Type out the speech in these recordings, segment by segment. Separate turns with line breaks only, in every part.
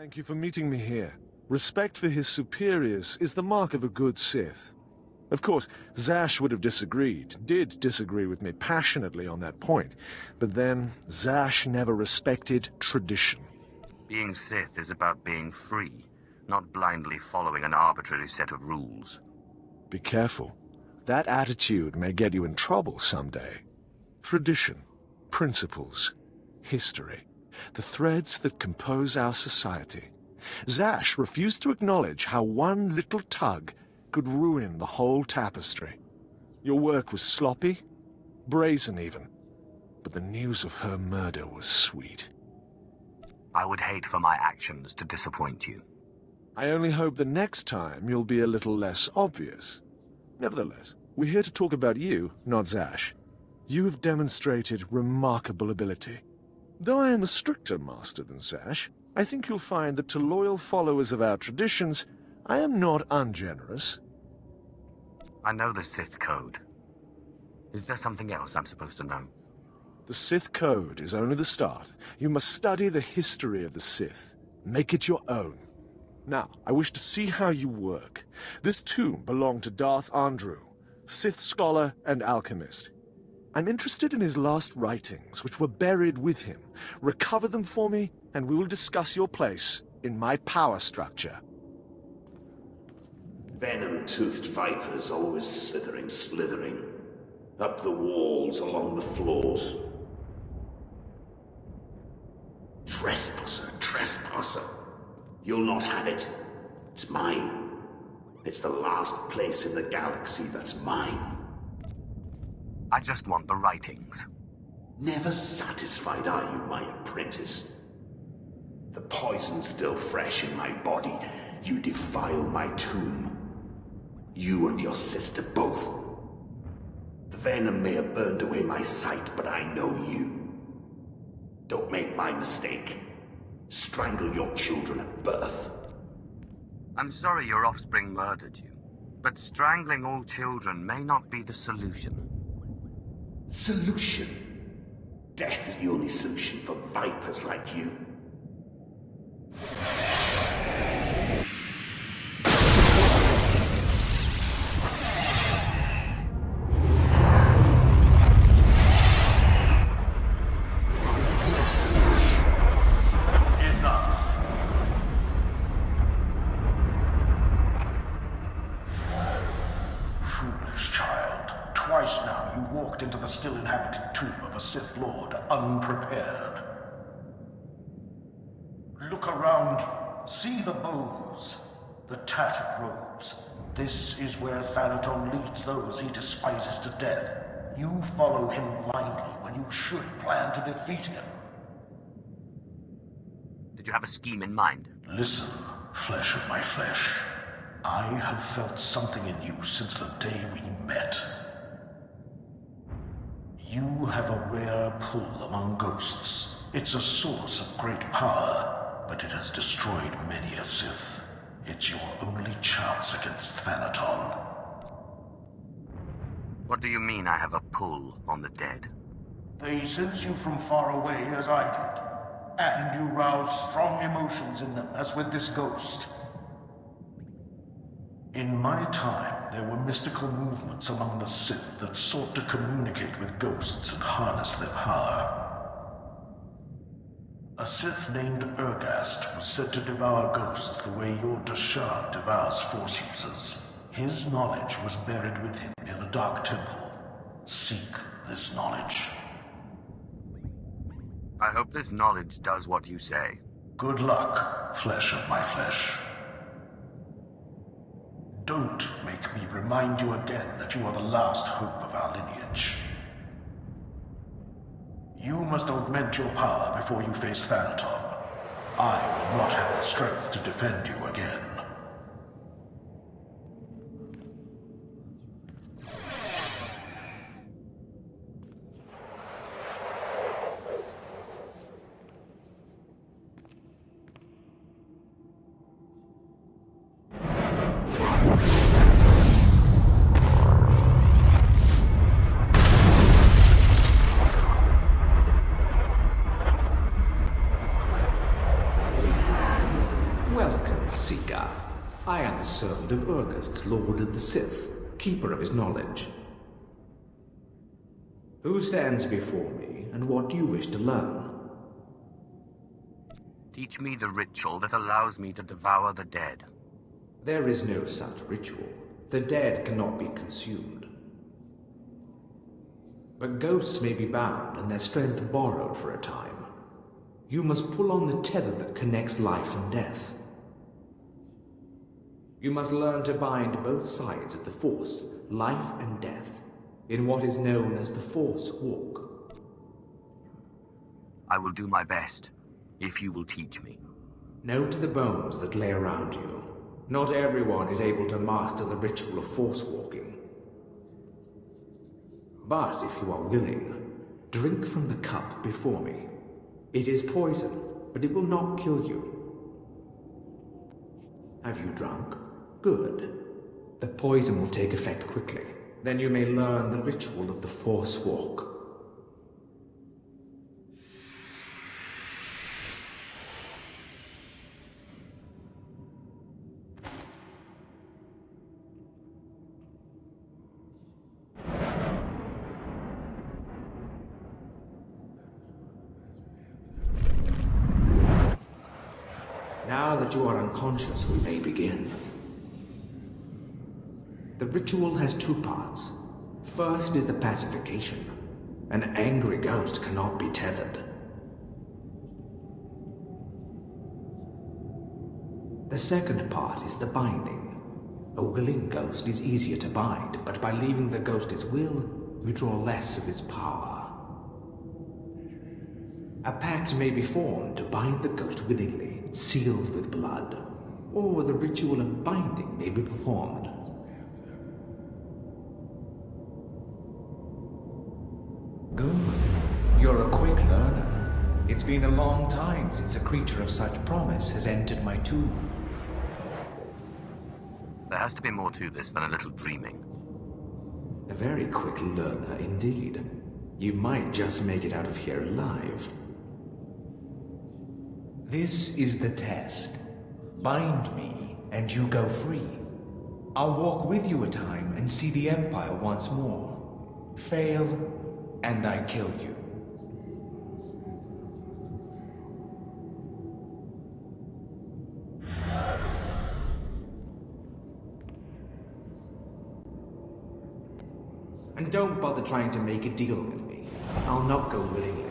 Thank you for meeting me here. Respect for his superiors is the mark of a good Sith. Of course, Zash would have did disagree with me passionately on that point, but then Zash never respected tradition.
Being Sith is about being free, not blindly following an arbitrary set of rules.
Be careful. That attitude may get you in trouble someday. Tradition, principles, history, the threads that compose our society. Zash refused to acknowledge how one little tug could ruin the whole tapestry. Your work was sloppy, brazen even, but the news of her murder was sweet.
I would hate for my actions to disappoint you.
I only hope the next time you'll be a little less obvious. Nevertheless, we're here to talk about you, not Zash. You have demonstrated remarkable ability. Though I am a stricter master than Zash, I think you'll find that to loyal followers of our traditions, I am not ungenerous.
I know the Sith code. Is there something else I'm supposed to know?
The Sith code is only the start. You must study the history of the Sith. Make it your own. Now, I wish to see how you work. This tomb belonged to Darth Andrew, Sith scholar and alchemist. I'm interested in his last writings, which were buried with him. Recover them for me, and we will discuss your place in my power structure.
Venom-toothed vipers always slithering. Up the walls, along the floors. Trespasser. You'll not have it. It's mine. It's the last place in the galaxy that's mine.
I just want the writings.
Never satisfied are you, my apprentice? The poison's still fresh in my body. You defile my tomb. You and your sister both. The venom may have burned away my sight, but I know you. Don't make my mistake. Strangle your children at birth.
I'm sorry your offspring murdered you, but strangling all children may not be the solution.
Solution? Death is the only solution for vipers like you.
Twice now you walked into the still-inhabited tomb of a Sith Lord unprepared. Look around you. See the bones, the tattered robes. This is where Thanaton leads those he despises to death. You follow him blindly when you should plan to defeat him.
Did you have a scheme in mind?
Listen, flesh of my flesh. I have felt something in you since the day we met. You have a rare pull among ghosts. It's a source of great power, but it has destroyed many a Sith. It's your only chance against Thanaton.
What do you mean I have a pull on the dead?
They sense you from far away as I did, and you rouse strong emotions in them as with this ghost. In my time, there were mystical movements among the Sith that sought to communicate with ghosts and harness their power. A Sith named Urgast was said to devour ghosts the way your Dashad devours Force users. His knowledge was buried with him near the Dark Temple. Seek this knowledge.
I hope this knowledge does what you say.
Good luck, flesh of my flesh. Don't make me remind you again that you are the last hope of our lineage. You must augment your power before you face Thanaton. I will not have the strength to defend you again.
Welcome, Seeker. I am the servant of Urgast, Lord of the Sith, keeper of his knowledge. Who stands before me, and what do you wish to learn?
Teach me the ritual that allows me to devour the dead.
There is no such ritual. The dead cannot be consumed. But ghosts may be bound and their strength borrowed for a time. You must pull on the tether that connects life and death. You must learn to bind both sides of the Force, life and death, in what is known as the Force Walk.
I will do my best, if you will teach me.
Know to the bones that lay around you. Not everyone is able to master the ritual of Force Walking. But if you are willing, drink from the cup before me. It is poison, but it will not kill you. Have you drunk? Good. The poison will take effect quickly. Then you may learn the ritual of the Force Walk. Now that you are unconscious, we may begin. The ritual has two parts. First is the pacification. An angry ghost cannot be tethered. The second part is the binding. A willing ghost is easier to bind, but by leaving the ghost its will, you draw less of its power. A pact may be formed to bind the ghost willingly, sealed with blood, or the ritual of binding may be performed. Good. You're a quick learner. It's been a long time since a creature of such promise has entered my tomb.
There has to be more to this than a little dreaming.
A very quick learner indeed. You might just make it out of here alive. This is the test. Bind me, and you go free. I'll walk with you a time and see the Empire once more. Fail, and I kill you. And don't bother trying to make a deal with me. I'll not go willingly.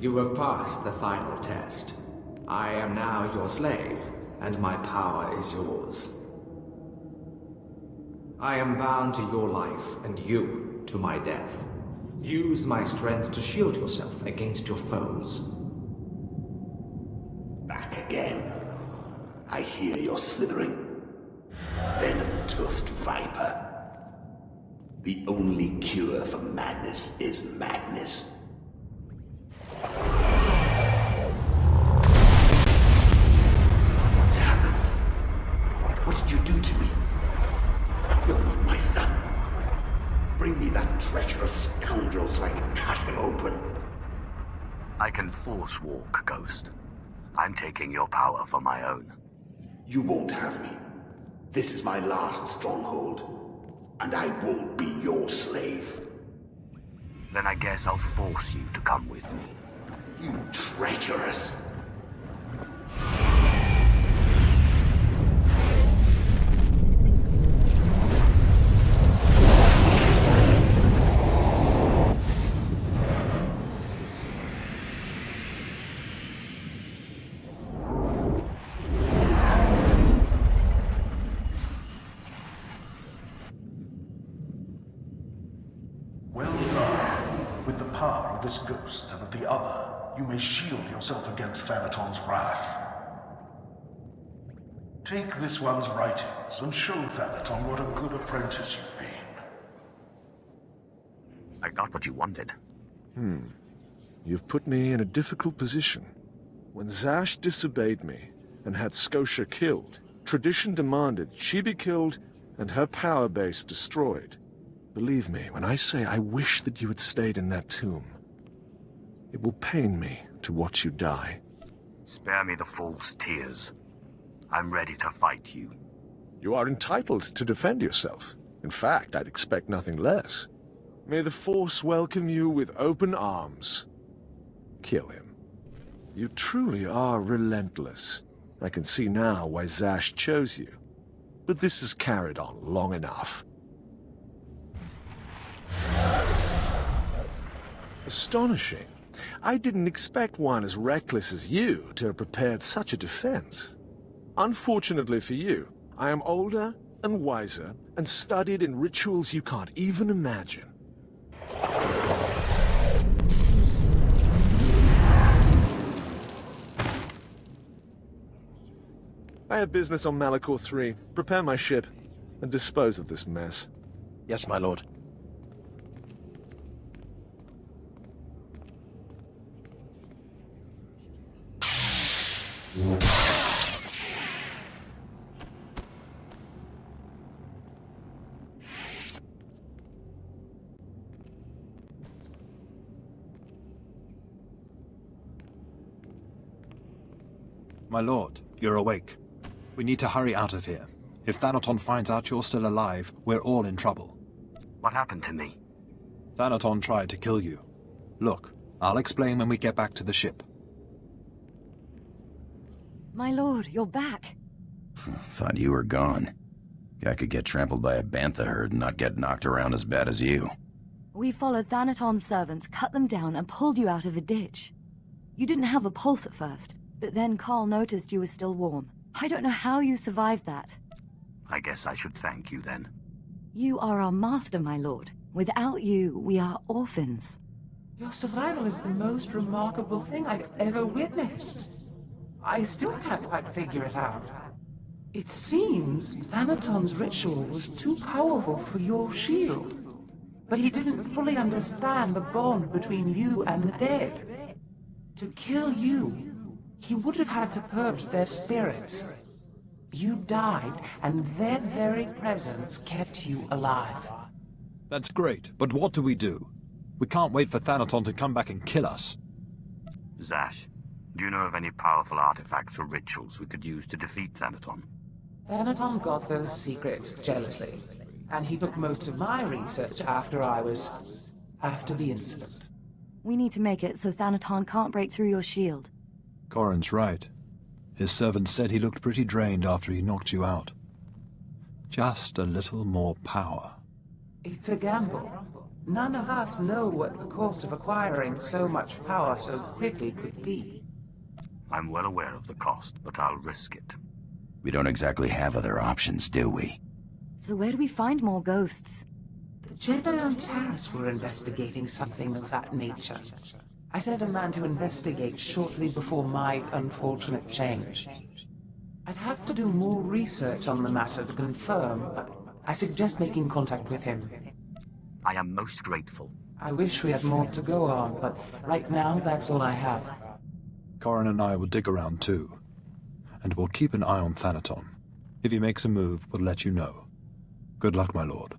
You have passed the final test. I am now your slave, and my power is yours. I am bound to your life, and you to my death. Use my strength to shield yourself against your foes.
Back again. I hear you're slithering. Venom-toothed viper. The only cure for madness is madness. What's happened? What did you do to me? You're not my son. Bring me that treacherous scoundrel so I can cut him open.
I can force walk, Ghost. I'm taking your power for my own.
You won't have me. This is my last stronghold, and I won't be your slave.
Then I guess I'll force you to come with me.
You treacherous!
Well done. With the power of this ghost and of the other, you may shield yourself against Thanaton's wrath. Take this one's writing rise and show Thanaton what a good apprentice you've been.
I got what you wanted.
You've put me in a difficult position. When Zash disobeyed me and had Scotia killed, tradition demanded she be killed and her power base destroyed. Believe me when I say I wish that you had stayed in that tomb. It will pain me to watch you die.
Spare me the false tears. I'm ready to fight you.
You are entitled to defend yourself. In fact, I'd expect nothing less. May the Force welcome you with open arms. Kill him. You truly are relentless. I can see now why Zash chose you. But this has carried on long enough. Astonishing. I didn't expect one as reckless as you to have prepared such a defense. Unfortunately for you, I am older and wiser and studied in rituals you can't even imagine. I have business on Malachor 3. Prepare my ship and dispose of this mess.
Yes, my lord.
My lord, you're awake. We need to hurry out of here. If Thanaton finds out you're still alive, we're all in trouble.
What happened to me?
Thanaton tried to kill you. Look, I'll explain when we get back to the ship.
My lord, you're back.
Thought you were gone. I could get trampled by a bantha herd and not get knocked around as bad as you.
We followed Thanaton's servants, cut them down, and pulled you out of a ditch. You didn't have a pulse at first, but then Carl noticed you were still warm. I don't know how you survived that.
I guess I should thank you then.
You are our master, my lord. Without you, we are orphans.
Your survival is the most remarkable thing I've ever witnessed. I still can't quite figure it out. It seems Thanaton's ritual was too powerful for your shield. But he didn't fully understand the bond between you and the dead. To kill you, he would have had to purge their spirits. You died, and their very presence kept you alive.
That's great, but what do? We can't wait for Thanaton to come back and kill us.
Zash, do you know of any powerful artifacts or rituals we could use to defeat Thanaton?
Thanaton got those secrets jealously, and he took most of my research after the incident.
We need to make it so Thanaton can't break through your shield.
Corin's right. His servant said he looked pretty drained after he knocked you out. Just a little more power.
It's a gamble. None of us know what the cost of acquiring so much power so quickly could be.
I'm well aware of the cost, but I'll risk it.
We don't exactly have other options, do we?
So where do we find more ghosts?
The Jedi on Taris were investigating something of that nature. I sent a man to investigate shortly before my unfortunate change. I'd have to do more research on the matter to confirm, but I suggest making contact with him.
I am most grateful.
I wish we had more to go on, but right now that's all I have.
Corin and I will dig around too. And we'll keep an eye on Thanaton. If he makes a move, we'll let you know. Good luck, my lord.